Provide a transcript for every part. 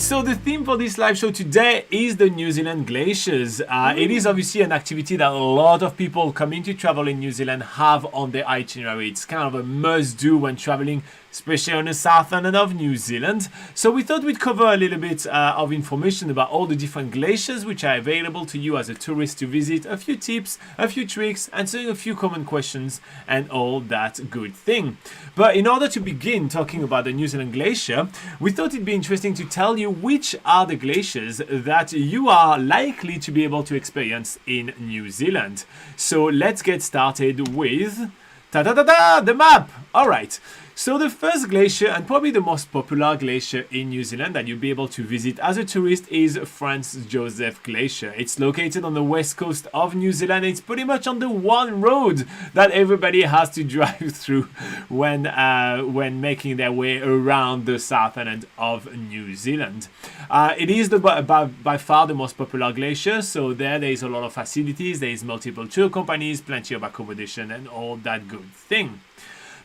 So the theme for this live show today is the New Zealand glaciers. It is obviously an activity that a lot of people coming to travel in New Zealand have on their itinerary. It's kind of a must-do when traveling, especially on the southern end of New Zealand. So we thought we'd cover a little bit of information about all the different glaciers which are available to you as a tourist to visit, a few tips, a few tricks, answering a few common questions and all that good thing. But in order to begin talking about the New Zealand glacier, we thought it'd be interesting to tell you which are the glaciers that you are likely to be able to experience in New Zealand. So let's get started with the map. All right. So the first glacier, and probably the most popular glacier in New Zealand that you'll be able to visit as a tourist, is Franz Josef Glacier. It's located on the west coast of New Zealand. It's pretty much on the one road that everybody has to drive through when making their way around the southern end of New Zealand. It is by far the most popular glacier, so there is a lot of facilities, there is multiple tour companies, plenty of accommodation, and all that good thing.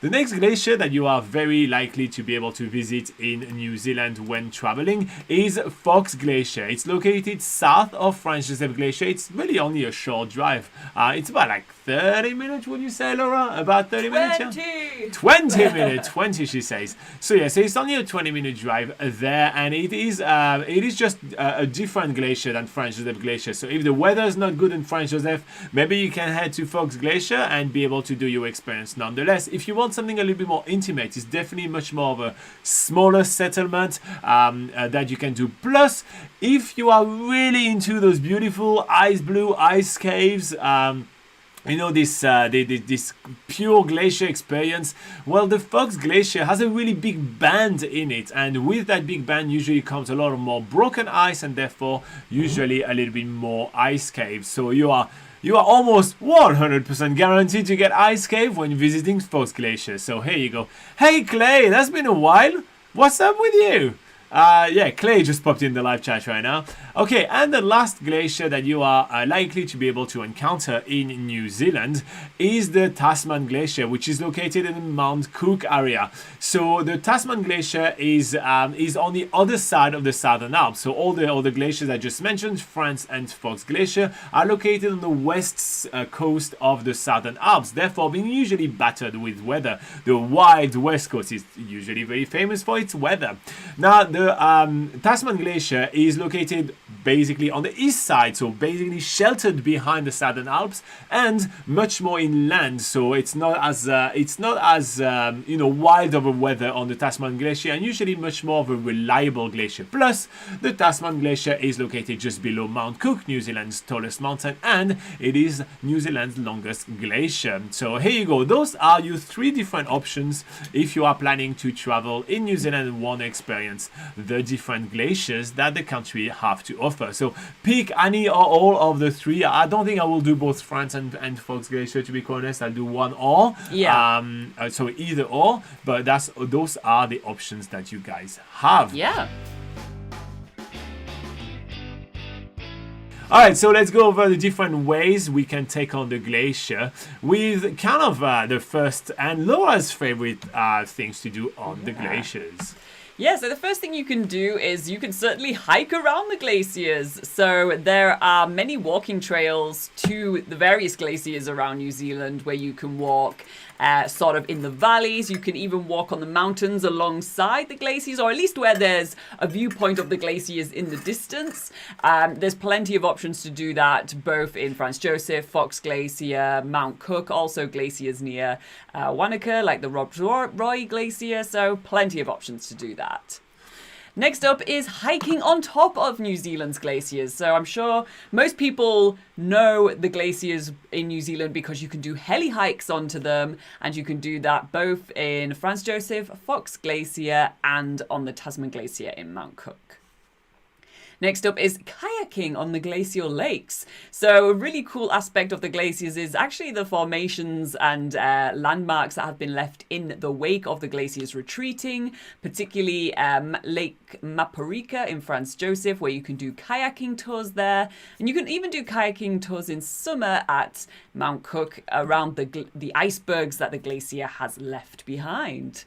The next glacier that you are very likely to be able to visit in New Zealand when traveling is Fox Glacier. It's located south of Franz Josef Glacier. It's really only a short drive. It's about like 30 minutes, would you say, Laura? About 30 minutes? Yeah? 20 minutes, 20 she says. So yeah, so it's only a 20-minute drive there, and it is just a different glacier than Franz Josef Glacier. So if the weather is not good in Franz Josef, maybe you can head to Fox Glacier and be able to do your experience nonetheless. If you want something a little bit more intimate, it's definitely much more of a smaller settlement that you can do. Plus, if you are really into those beautiful ice blue ice caves, this pure glacier experience, well, the Fox Glacier has a really big band in it, and with that big band usually comes a lot of more broken ice and therefore usually a little bit more ice caves. So you are almost 100% guaranteed to get ice cave when visiting Fox Glacier. So here you go. Hey Clay, that's been a while. What's up with you? Yeah, Clay just popped in the live chat right now. Okay, and the last glacier that you are likely to be able to encounter in New Zealand is the Tasman Glacier, which is located in the Mount Cook area. So the Tasman Glacier is on the other side of the Southern Alps. So all the glaciers I just mentioned, Franz and Fox Glacier, are located on the west coast of the Southern Alps, therefore being usually battered with weather. The wild west coast is usually very famous for its weather. Now, the Tasman Glacier is located basically on the east side, so basically sheltered behind the Southern Alps and much more inland. So it's not as wild of a weather on the Tasman Glacier, and usually much more of a reliable glacier. Plus, the Tasman Glacier is located just below Mount Cook, New Zealand's tallest mountain, and it is New Zealand's longest glacier. So here you go. Those are your three different options if you are planning to travel in New Zealand and want to experience the different glaciers that the country have to offer. So pick any or all of the three. I don't think I will do both Franz and Fox Glacier, to be honest. I'll do one or. Yeah. So either or, but those are the options that you guys have. Yeah. Alright, so let's go over the different ways we can take on the glacier with kind of the first and Laura's favorite things to do on the glaciers. Yeah, so the first thing you can do is you can certainly hike around the glaciers. So there are many walking trails to the various glaciers around New Zealand where you can walk sort of in the valleys. You can even walk on the mountains alongside the glaciers, or at least where there's a viewpoint of the glaciers in the distance. There's plenty of options to do that, both in Franz Josef, Fox Glacier, Mount Cook, also glaciers near Wanaka, like the Rob Roy Glacier. So plenty of options to do that. Next up is hiking on top of New Zealand's glaciers. So I'm sure most people know the glaciers in New Zealand because you can do heli hikes onto them, and you can do that both in Franz Josef, Fox Glacier, and on the Tasman Glacier in Mount Cook. Next up is kayaking on the glacial lakes. So a really cool aspect of the glaciers is actually the formations and landmarks that have been left in the wake of the glaciers retreating, particularly Lake Maporika in Franz Josef, where you can do kayaking tours there. And you can even do kayaking tours in summer at Mount Cook around the icebergs that the glacier has left behind.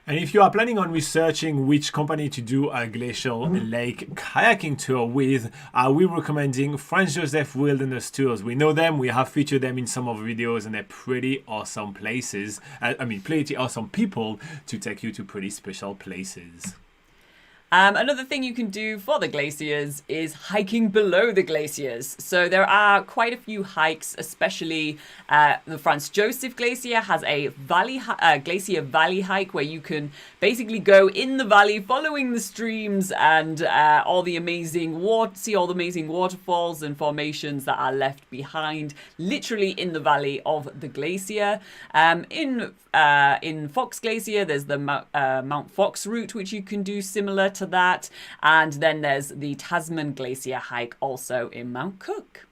And if you are planning on researching which company to do a glacial lake kayaking tour with, we're recommending Franz Josef Wilderness Tours. We know them, we have featured them in some of our videos, and they're pretty awesome places. Pretty awesome people to take you to pretty special places. Another thing you can do for the glaciers is hiking below the glaciers. So there are quite a few hikes, especially the Franz Josef Glacier has a glacier valley hike where you can basically go in the valley following the streams and see all the amazing waterfalls and formations that are left behind, literally in the valley of the glacier. In Fox Glacier, there's the Mount Fox route, which you can do similar to that. And then there's the Tasman Glacier hike also in Mount Cook.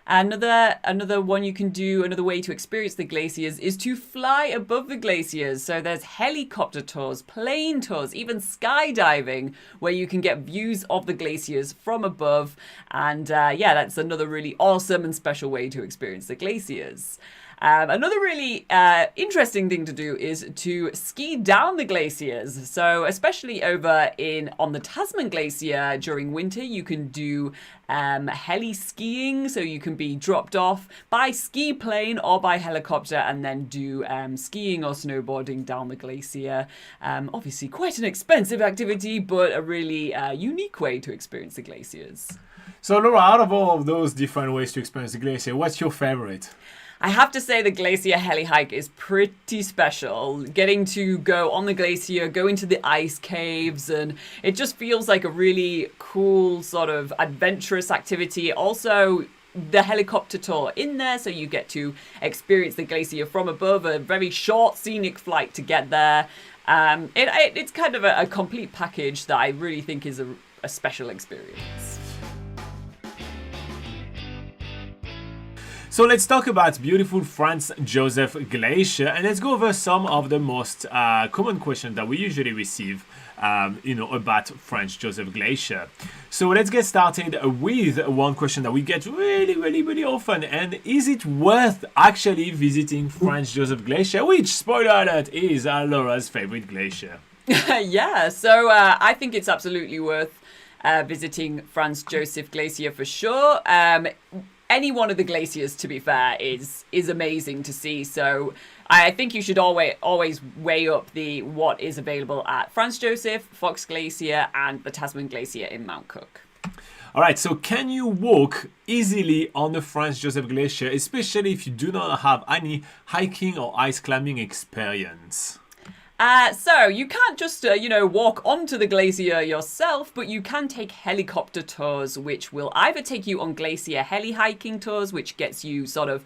Another one you can do, another way to experience the glaciers is to fly above the glaciers. So there's helicopter tours, plane tours, even skydiving, where you can get views of the glaciers from above. And that's another really awesome and special way to experience the glaciers. Another really interesting thing to do is to ski down the glaciers. So especially on the Tasman Glacier during winter, you can do heli skiing. So you can be dropped off by ski plane or by helicopter and then do skiing or snowboarding down the glacier. Obviously quite an expensive activity, but a really unique way to experience the glaciers. So Laura, out of all of those different ways to experience the glacier, what's your favorite? I have to say the glacier heli hike is pretty special. Getting to go on the glacier, go into the ice caves, and it just feels like a really cool sort of adventurous activity. Also, the helicopter tour in there, so you get to experience the glacier from above, a very short scenic flight to get there. It's kind of a complete package that I really think is a special experience. So let's talk about beautiful Franz Josef Glacier, and let's go over some of the most common questions that we usually receive about Franz Josef Glacier. So let's get started with one question that we get really often, and is it worth actually visiting Franz Josef Glacier, which, spoiler alert, is Laura's favorite glacier? Yeah, so I think it's absolutely worth visiting Franz Josef Glacier for sure. Any one of the glaciers, to be fair, is amazing to see. So I think you should always weigh up what is available at Franz Josef, Fox Glacier, and the Tasman Glacier in Mount Cook. All right, so can you walk easily on the Franz Josef Glacier, especially if you do not have any hiking or ice climbing experience? So you can't just, walk onto the glacier yourself, but you can take helicopter tours, which will either take you on glacier heli hiking tours, which gets you sort of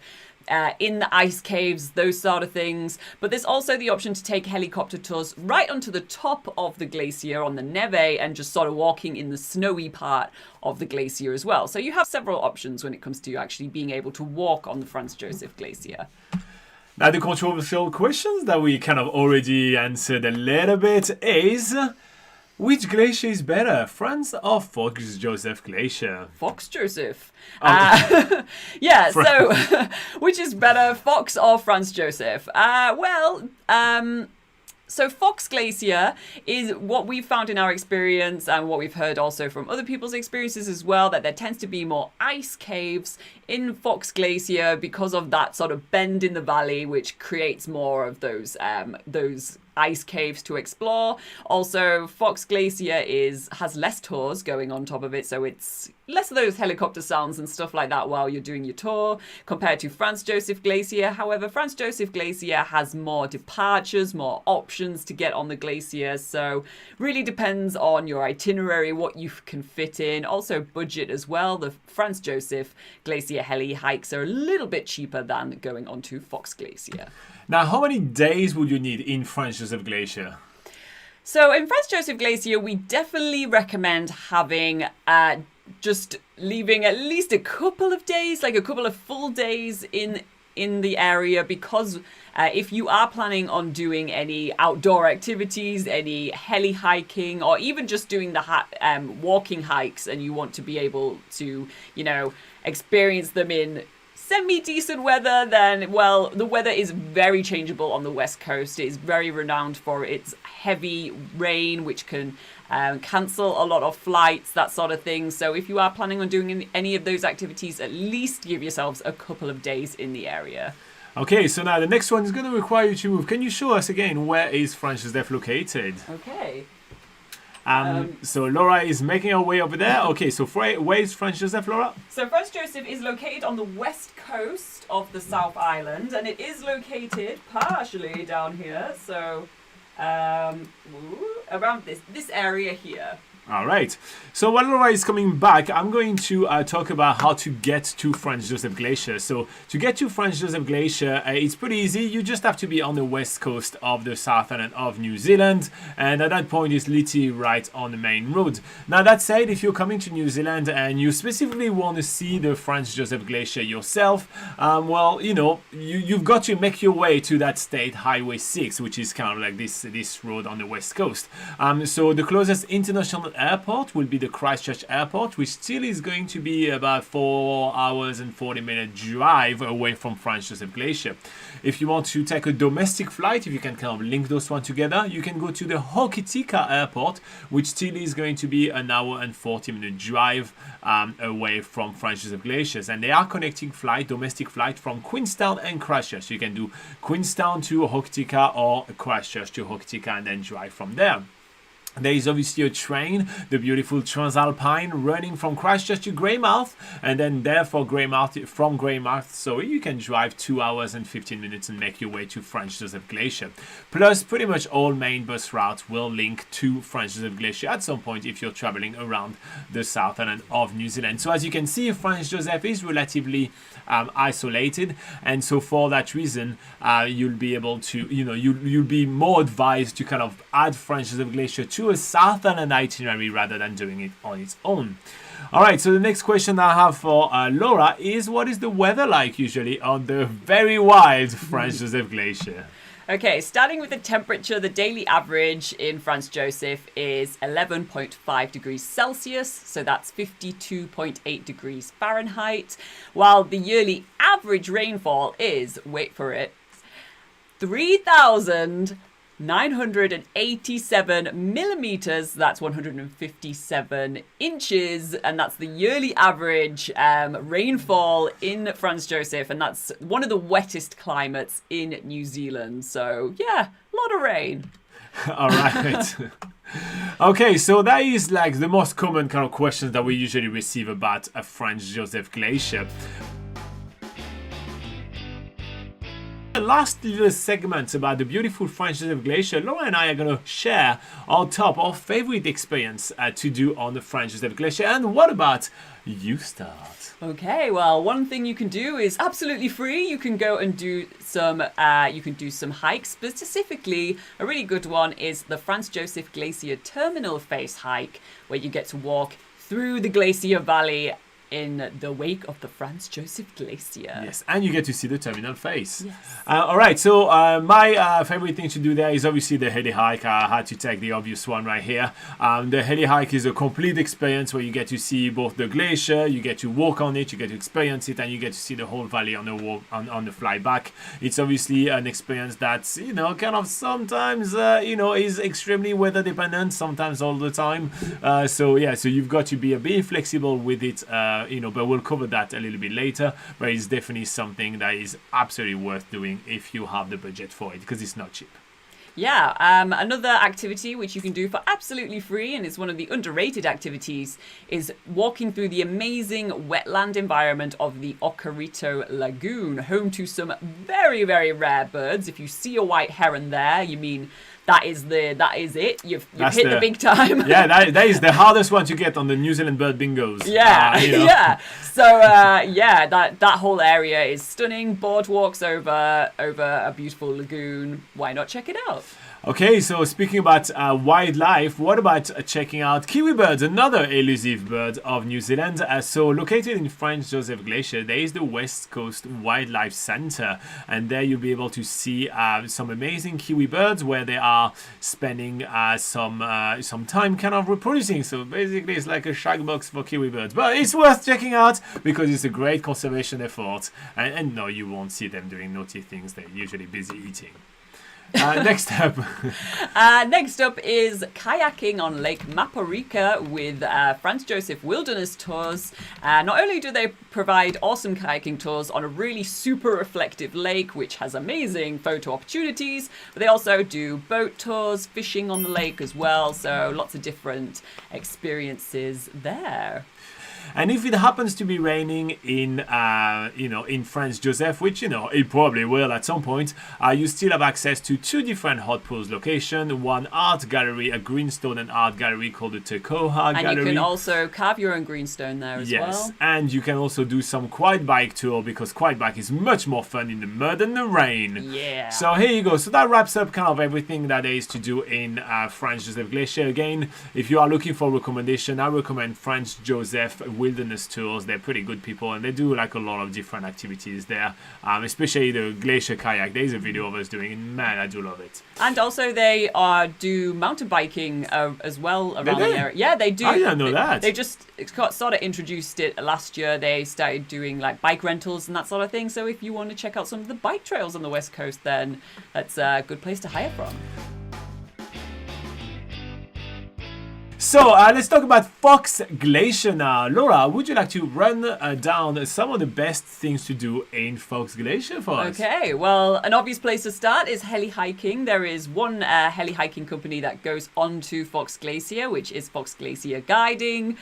in the ice caves, those sort of things. But there's also the option to take helicopter tours right onto the top of the glacier on the neve and just sort of walking in the snowy part of the glacier as well. So you have several options when it comes to actually being able to walk on the Franz Josef Glacier. Now, the controversial questions that we kind of already answered a little bit is, which glacier is better, Franz or Fox Josef Glacier? Fox Josef. So which is better, Fox or Franz Josef? So Fox Glacier is what we've found in our experience and what we've heard also from other people's experiences as well, that there tends to be more ice caves in Fox Glacier because of that sort of bend in the valley, which creates more of those ice caves to explore. Also, Fox Glacier has less tours going on top of it, so it's less of those helicopter sounds and stuff like that while you're doing your tour compared to Franz Josef Glacier. However, Franz Josef Glacier has more departures, more options to get on the glacier, so really depends on your itinerary, what you can fit in. Also budget as well. The Franz Josef Glacier heli hikes are a little bit cheaper than going onto Fox Glacier. Now, how many days would you need in Franz Josef Glacier? So in Franz Josef Glacier, we definitely recommend having just leaving at least a couple of days, like a couple of full days in the area, because if you are planning on doing any outdoor activities, any heli hiking, or even just doing the walking hikes, and you want to be able to, experience them in semi-decent weather, then, well, the weather is very changeable on the west coast. It is very renowned for its heavy rain, which can cancel a lot of flights, that sort of thing. So if you are planning on doing any of those activities, at least give yourselves a couple of days in the area. Okay, so now the next one is going to require you to move. Can you show us again where is Franz Josef located? Okay. So Laura is making her way over there. Okay, so where is Franz Josef, Laura? So Franz Josef is located on the west coast of the South Island, and it is located partially down here. So around this area here. All right. So while Laura is coming back, I'm going to talk about how to get to Franz Josef Glacier. So to get to Franz Josef Glacier, it's pretty easy. You just have to be on the west coast of the South Island of New Zealand. And at that point, it's literally right on the main road. Now, that said, if you're coming to New Zealand and you specifically want to see the Franz Josef Glacier yourself, well, you know, you've got to make your way to that State Highway 6, which is kind of like this road on the west coast. So the closest international airport will be the Christchurch Airport, which still is going to be about 4 hours and 40-minute drive away from Franz Josef Glacier. If you want to take a domestic flight, if you can kind of link those one together, you can go to the Hokitika Airport, which still is going to be an hour and 40-minute drive away from Franz Josef Glaciers. And they are connecting domestic flight from Queenstown and Christchurch. So you can do Queenstown to Hokitika or Christchurch to Hokitika and then drive from there. There is obviously a train, the beautiful Transalpine, running from Christchurch to Greymouth, and then there from Greymouth, so you can drive 2 hours and 15 minutes and make your way to Franz Josef Glacier. Plus, pretty much all main bus routes will link to Franz Josef Glacier at some point if you're traveling around the South Island of New Zealand. So as you can see, Franz Josef is relatively isolated, and so for that reason, you'll be able to, you'll be more advised to kind of add Franz Josef Glacier to a South Island itinerary rather than doing it on its own. All right, so the next question I have for Laura is, what is the weather like usually on the very wild Franz Josef Glacier? Okay, starting with the temperature, the daily average in Franz Josef is 11.5 degrees Celsius, so that's 52.8 degrees Fahrenheit, while the yearly average rainfall is, wait for it, 3,987 millimeters, that's 157 inches, and that's the yearly average rainfall in Franz Josef, and that's one of the wettest climates in New Zealand. So yeah, a lot of rain. All right. Okay, so that is like the most common kind of questions that we usually receive about a Franz Josef Glacier. The last little segment about the beautiful Franz Josef Glacier, Laura and I are going to share our favorite experience to do on the Franz Josef Glacier. And what about you start? Okay, well, one thing you can do is absolutely free. You can go and do some hikes. Specifically, a really good one is the Franz Josef Glacier Terminal Face hike, where you get to walk through the glacier valley in the wake of the Franz Josef Glacier. Yes, and you get to see the terminal face. Yes. All right, so my favorite thing to do there is obviously the heli hike. I had to take the obvious one right here. The heli hike is a complete experience where you get to see both the glacier, you get to walk on it, you get to experience it, and you get to see the whole valley on the walk on the fly back. It's obviously an experience that's kind of sometimes is extremely weather dependent, sometimes all the time. So you've got to be a bit flexible with it. But we'll cover that a little bit later. But it's definitely something that is absolutely worth doing if you have the budget for it, because it's not cheap. Yeah, another activity which you can do for absolutely free, and it's one of the underrated activities, is walking through the amazing wetland environment of the Okarito Lagoon, home to some very, very rare birds. If you see a white heron there, you mean that is it. You've hit the big time. Yeah, that is the hardest one to get on the New Zealand bird bingos. Yeah, yeah. So that whole area is stunning. Boardwalks over a beautiful lagoon. Why not check it out? Okay, so speaking about wildlife, what about checking out kiwi birds, another elusive bird of New Zealand? So located in Franz Josef Glacier, there is the West Coast Wildlife Centre, and there you'll be able to see some amazing kiwi birds where they are spending some time kind of reproducing. So basically it's like a shag box for kiwi birds, but it's worth checking out because it's a great conservation effort, and no, you won't see them doing naughty things. They're usually busy eating. Next up. Next up is kayaking on Lake Maporika with Franz Josef Wilderness Tours. Not only do they provide awesome kayaking tours on a really super reflective lake, which has amazing photo opportunities, but they also do boat tours, fishing on the lake as well. So lots of different experiences there. And if it happens to be raining in Franz Josef, which it probably will at some point, you still have access to two different hot pools locations. One art gallery, a greenstone and art gallery called the Tekoha Gallery. And you can also carve your own greenstone there as well. Yes, and you can also do some quad bike tour because quad bike is much more fun in the mud and the rain. Yeah. So here you go. So that wraps up kind of everything that there is to do in Franz Josef Glacier. Again, if you are looking for a recommendation, I recommend Franz Josef Wilderness Tours. They're pretty good people, and they do like a lot of different activities there, especially the glacier kayak. There's a video of us doing it. Man, I do love it. And also they do mountain biking as well around the area. Yeah, they do. I didn't know that. They just sort of introduced it last year. They started doing like bike rentals and that sort of thing. So if you want to check out some of the bike trails on the West Coast, then that's a good place to hire from. So let's talk about Fox Glacier now. Laura, would you like to run down some of the best things to do in Fox Glacier for us? Okay, well, an obvious place to start is heli hiking. There is one heli hiking company that goes onto Fox Glacier, which is Fox Glacier Guiding.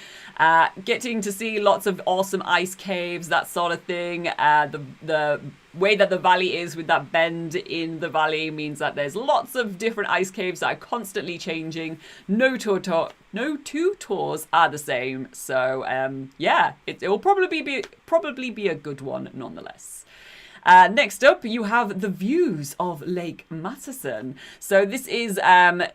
Getting to see lots of awesome ice caves, that sort of thing. The way that the valley is with that bend in the valley means that there's lots of different ice caves that are constantly changing. No two tours are the same, so it will probably be a good one nonetheless. Next up, you have the views of Lake Matterson. So this is a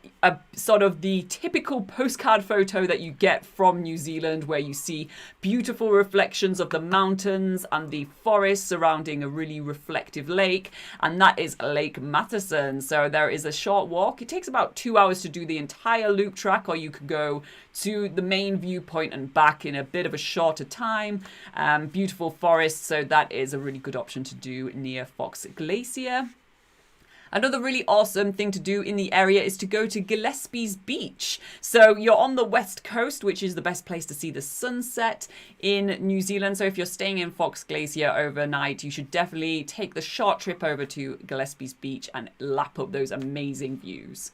sort of the typical postcard photo that you get from New Zealand, where you see beautiful reflections of the mountains and the forest surrounding a really reflective lake, and that is Lake Matterson. So there is a short walk. It takes about 2 hours to do the entire loop track, or you could go to the main viewpoint and back in a bit of a shorter time. Beautiful forest, so that is a really good option to do near Fox Glacier. Another really awesome thing to do in the area is to go to Gillespie's Beach. So you're on the west coast, which is the best place to see the sunset in New Zealand. So if you're staying in Fox Glacier overnight, you should definitely take the short trip over to Gillespie's Beach and lap up those amazing views.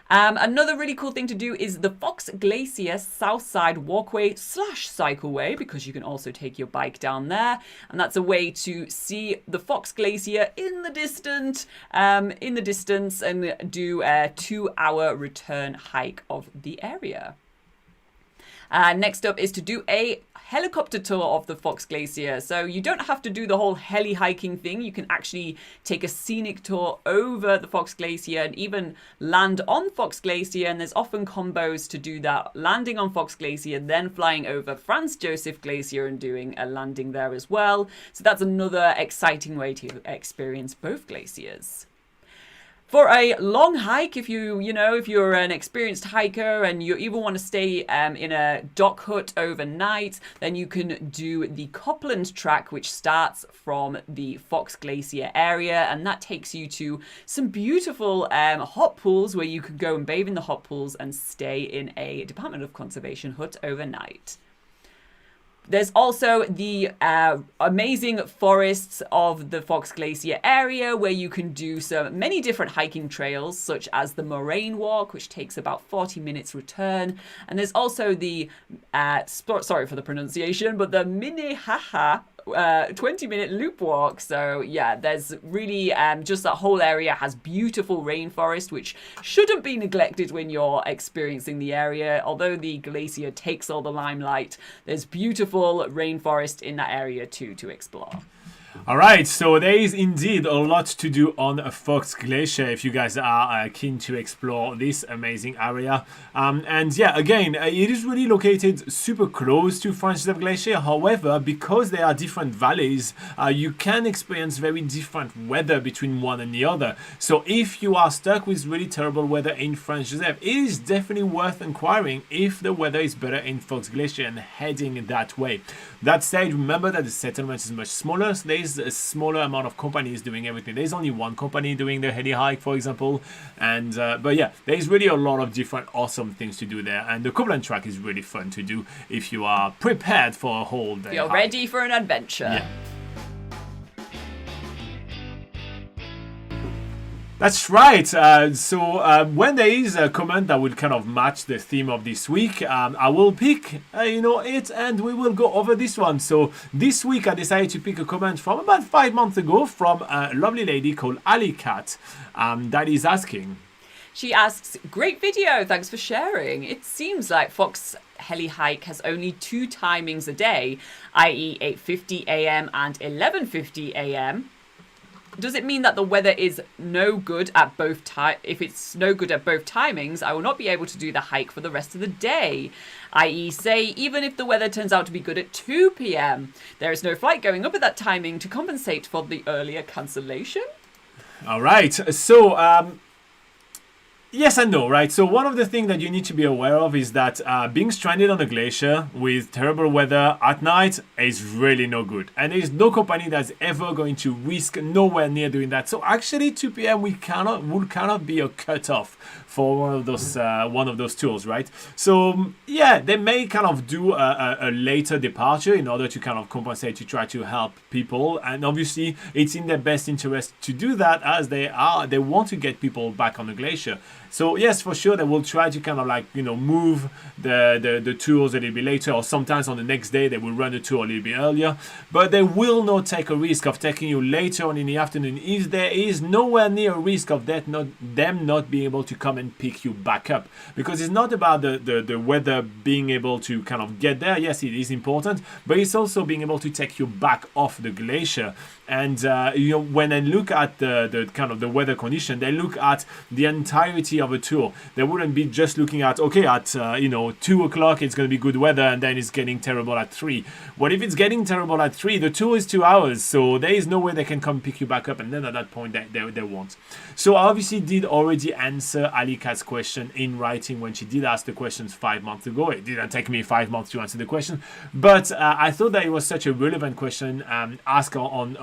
Another really cool thing to do is the Fox Glacier Southside Walkway / Cycleway, because you can also take your bike down there, and that's a way to see the Fox Glacier in the distance and do a 2-hour return hike of the area. Next up is to do a helicopter tour of the Fox Glacier. So you don't have to do the whole heli hiking thing. You can actually take a scenic tour over the Fox Glacier and even land on Fox Glacier. And there's often combos to do that, landing on Fox Glacier, then flying over Franz Josef Glacier and doing a landing there as well. So that's another exciting way to experience both glaciers. For a long hike, if you're an experienced hiker and you even want to stay in a dock hut overnight, then you can do the Copland track, which starts from the Fox Glacier area, and that takes you to some beautiful hot pools where you can go and bathe in the hot pools and stay in a Department of Conservation hut overnight. There's also the amazing forests of the Fox Glacier area where you can do many different hiking trails, such as the Moraine Walk, which takes about 40 minutes return. And there's also the, sorry for the pronunciation, but the Minnehaha 20-minute loop walk. So yeah, there's really just that whole area has beautiful rainforest, which shouldn't be neglected when you're experiencing the area. Although the glacier takes all the limelight, there's beautiful rainforest in that area too to explore. All right, so there is indeed a lot to do on Fox Glacier if you guys are keen to explore this amazing area. And yeah, again, it is really located super close to Franz Josef Glacier. However, because there are different valleys, you can experience very different weather between one and the other. So if you are stuck with really terrible weather in Franz Josef, it is definitely worth inquiring if the weather is better in Fox Glacier and heading that way. That said, remember that the settlement is much smaller, so there is a smaller amount of companies doing everything. There's only one company doing the heli hike, for example, and but yeah, there's really a lot of different awesome things to do there, and the Copeland track is really fun to do if you are prepared for a whole day. You're ready for an adventure. Yeah. That's right. So when there is a comment that will kind of match the theme of this week, I will pick, it, and we will go over this one. So this week I decided to pick a comment from about 5 months ago from a lovely lady called Ali Cat that is asking. She asks, great video, thanks for sharing. It seems like Fox Heli Hike has only 2 timings a day, i.e. 8:50 a.m. and 11:50 a.m. Does it mean that the weather is no good at both if it's no good at both timings, I will not be able to do the hike for the rest of the day? I.e., say, even if the weather turns out to be good at 2 p.m., there is no flight going up at that timing to compensate for the earlier cancellation? All right. So, yes and no, right? So one of the things that you need to be aware of is that being stranded on a glacier with terrible weather at night is really no good. And there is no company that's ever going to risk nowhere near doing that. So actually 2 p.m. would cannot be a cutoff for one of those tours, right? So yeah, they may kind of do a later departure in order to kind of compensate, to try to help people. And obviously it's in their best interest to do that, as they want to get people back on the glacier. So yes, for sure, they will try to kind of move the tours a little bit later, or sometimes on the next day they will run the tour a little bit earlier. But they will not take a risk of taking you later on in the afternoon if there is nowhere near a risk of them not being able to come and pick you back up. Because it's not about the weather being able to kind of get there. Yes, it is important, but it's also being able to take you back off the glacier. And when they look at the kind of the weather condition, they look at the entirety of a tour. They wouldn't be just looking at, okay, at 2 o'clock it's going to be good weather and then it's getting terrible at 3. What if it's getting terrible at 3? The tour is 2 hours, so there is no way they can come pick you back up, and then at that point they won't. So I obviously did already answer Ali Kat's question in writing when she did ask the questions 5 months ago. It didn't take me 5 months to answer the question, but I thought that it was such a relevant question asked on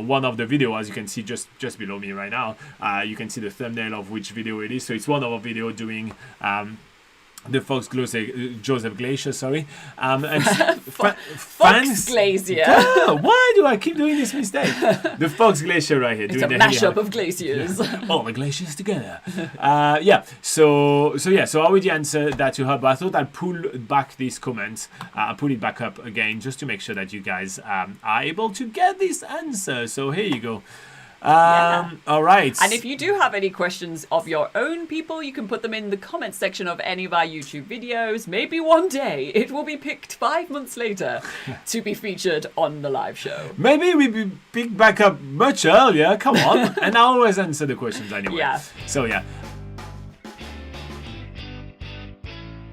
one of the video, as you can see just below me right now. You can see the thumbnail of which video it is. So it's one of our video doing the Fox Josef Glacier, sorry. And Fox Glacier. Why do I keep doing this mistake? The Fox Glacier right here. It's a mashup of glaciers. Yeah. All the glaciers together. So I already answered that to her, but I thought I'd pull back this comment. I'll pull it back up again just to make sure that you guys are able to get this answer. So here you go. All right. And if you do have any questions of your own, people, you can put them in the comments section of any of our YouTube videos. Maybe one day it will be picked 5 months later to be featured on the live show. Maybe we be picked back up much earlier. Come on. And I always answer the questions anyway. Yeah. So yeah.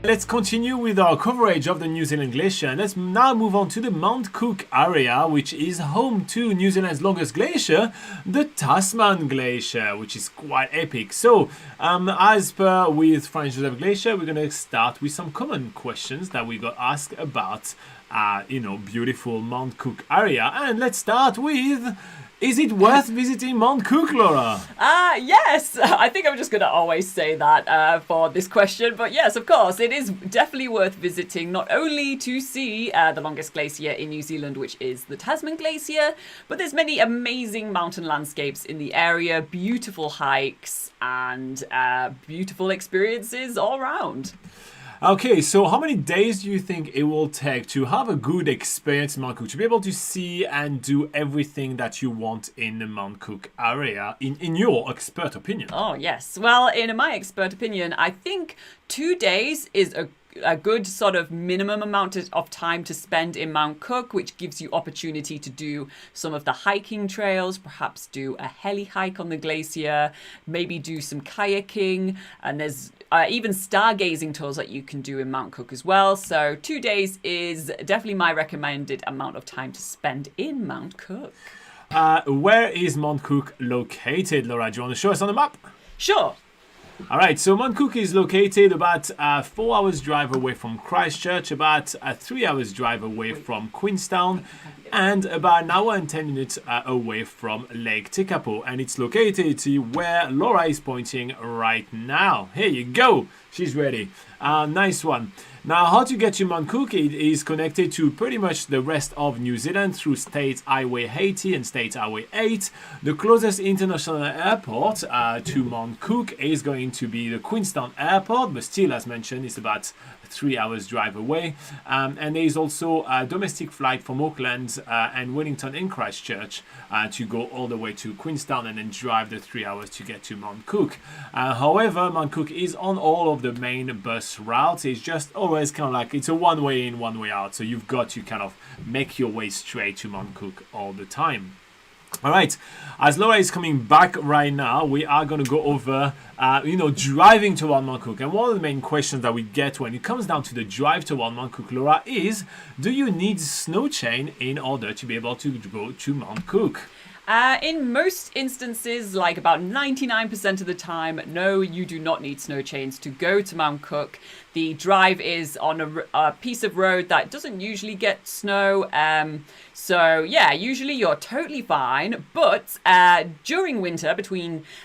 Let's continue with our coverage of the New Zealand glacier, and let's now move on to the Mount Cook area, which is home to New Zealand's longest glacier, the Tasman Glacier, which is quite epic. So, as per with Franz Josef Glacier, we're going to start with some common questions that we got asked about, beautiful Mount Cook area. And let's start with, is it worth visiting Mount Cook, Laura? Yes. I think I'm just going to always say that for this question. But yes, of course, it is definitely worth visiting, not only to see the longest glacier in New Zealand, which is the Tasman Glacier, but there's many amazing mountain landscapes in the area, beautiful hikes, and beautiful experiences all around. Okay, so how many days do you think it will take to have a good experience in Mount Cook, to be able to see and do everything that you want in the Mount Cook area, in your expert opinion? Oh, yes. Well, in my expert opinion, I think 2 days is a good sort of minimum amount of time to spend in Mount Cook, which gives you opportunity to do some of the hiking trails, perhaps do a heli hike on the glacier, maybe do some kayaking, and there's even stargazing tours that you can do in Mount Cook as well. So 2 days is definitely my recommended amount of time to spend in Mount Cook. Where is Mount Cook located, Laura? Do you want to show us on the map? Sure. All right, so Mount Cook is located about 4 hours drive away from Christchurch, about 3 hours drive away from Queenstown, and about an hour and 10 minutes away from Lake Tekapo. And it's located where Laura is pointing right now. Here you go. She's ready. Nice one. Now, how to get to Mount Cook? It is connected to pretty much the rest of New Zealand through State Highway 80 and State Highway 8. The closest international airport to Mount Cook is going to be the Queenstown Airport, but still, as mentioned, it's about 3 hours drive away. And there is also a domestic flight from Auckland and Wellington and Christchurch to go all the way to Queenstown and then drive the 3 hours to get to Mount Cook. However, Mount Cook is on all of the main bus routes. It's just always kind of like it's a one way in, one way out. So you've got to kind of make your way straight to Mount Cook all the time. All right, as Laura is coming back right now, we are going to go over, driving toward Mount Cook. And one of the main questions that we get when it comes down to the drive toward Mount Cook, Laura, is do you need snow chain in order to be able to go to Mount Cook? In most instances, like about 99% of the time, no, you do not need snow chains to go to Mount Cook. The drive is on a piece of road that doesn't usually get snow. So yeah, usually you're totally fine. But during winter,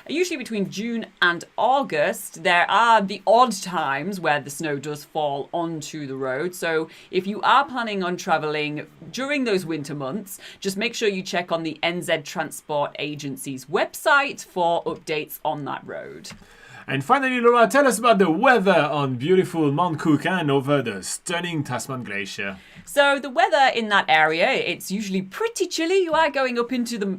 usually between June and August, there are the odd times where the snow does fall onto the road. So if you are planning on traveling during those winter months, just make sure you check on the NZ Transport Agency's website for updates on that road. And finally, Laura, tell us about the weather on beautiful Mount Cook and over the stunning Tasman Glacier. So the weather in that area, it's usually pretty chilly. You are going up into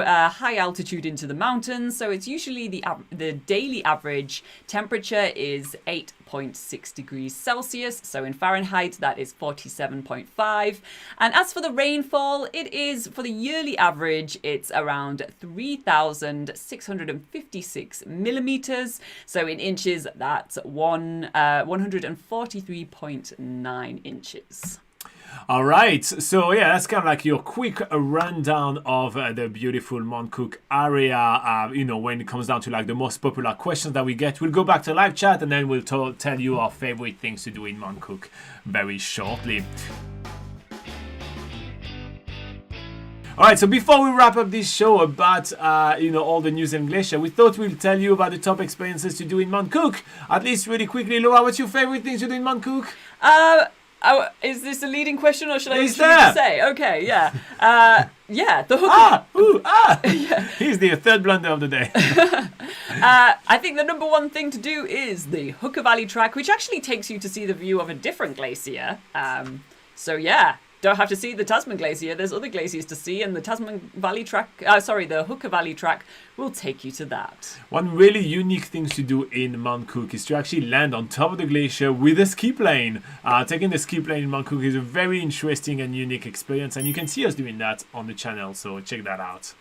high altitude into the mountains, so it's usually the daily average temperature is 8.6 degrees Celsius. So in Fahrenheit, that is 47.5. And as for the rainfall, it is for the yearly average, it's around 3,656 millimeters. So in inches, that's 143.9 inches. All right, so yeah, that's kind of like your quick rundown of the beautiful Mount Cook area. When it comes down to like the most popular questions that we get, we'll go back to live chat and then we'll tell you our favorite things to do in Mount Cook very shortly. All right, so before we wrap up this show about, all the New Zealand glacier, we thought we'd tell you about the top experiences to do in Mount Cook. At least really quickly, Laura, what's your favorite things to do in Mount Cook? Is this a leading question or should I just say? Okay, yeah. The hook. Yeah. Here's the third blunder of the day. I think the number one thing to do is the Hooker Valley Track, which actually takes you to see the view of a different glacier. Don't have to see the Tasman Glacier. There's other glaciers to see, and the the Hooker Valley Track will take you to that. One really unique thing to do in Mount Cook is to actually land on top of the glacier with a ski plane. Taking the ski plane in Mount Cook is a very interesting and unique experience, and you can see us doing that on the channel, so check that out.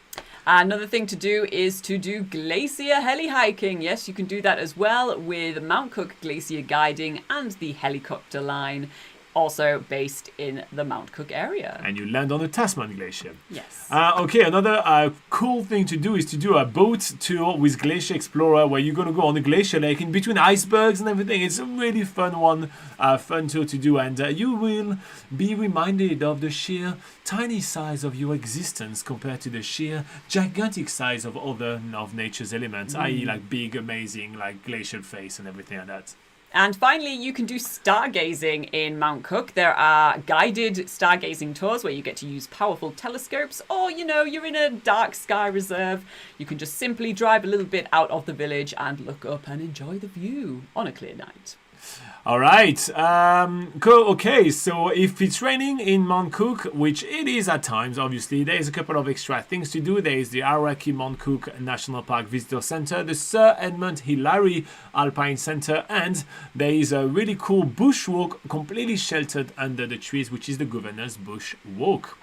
Another thing to do is to do glacier heli hiking. Yes, you can do that as well with Mount Cook Glacier Guiding and the helicopter line, also based in the Mount Cook area. And you land on the Tasman Glacier. Yes. Okay, another cool thing to do is to do a boat tour with Glacier Explorer, where you're going to go on the glacier lake in between icebergs and everything. It's a really fun tour to do, and you will be reminded of the sheer tiny size of your existence compared to the sheer gigantic size of other of nature's elements, i.e. like big, amazing, like glacial face and everything like that. And finally, you can do stargazing in Mount Cook. There are guided stargazing tours where you get to use powerful telescopes, or, you're in a dark sky reserve. You can just simply drive a little bit out of the village and look up and enjoy the view on a clear night. All right. Cool. Okay. So if it's raining in Mount Cook, which it is at times, obviously, there's a couple of extra things to do. There is the Aoraki Mount Cook National Park Visitor Center, the Sir Edmund Hillary Alpine Center, and there is a really cool bush walk completely sheltered under the trees, which is the Governor's Bush Walk.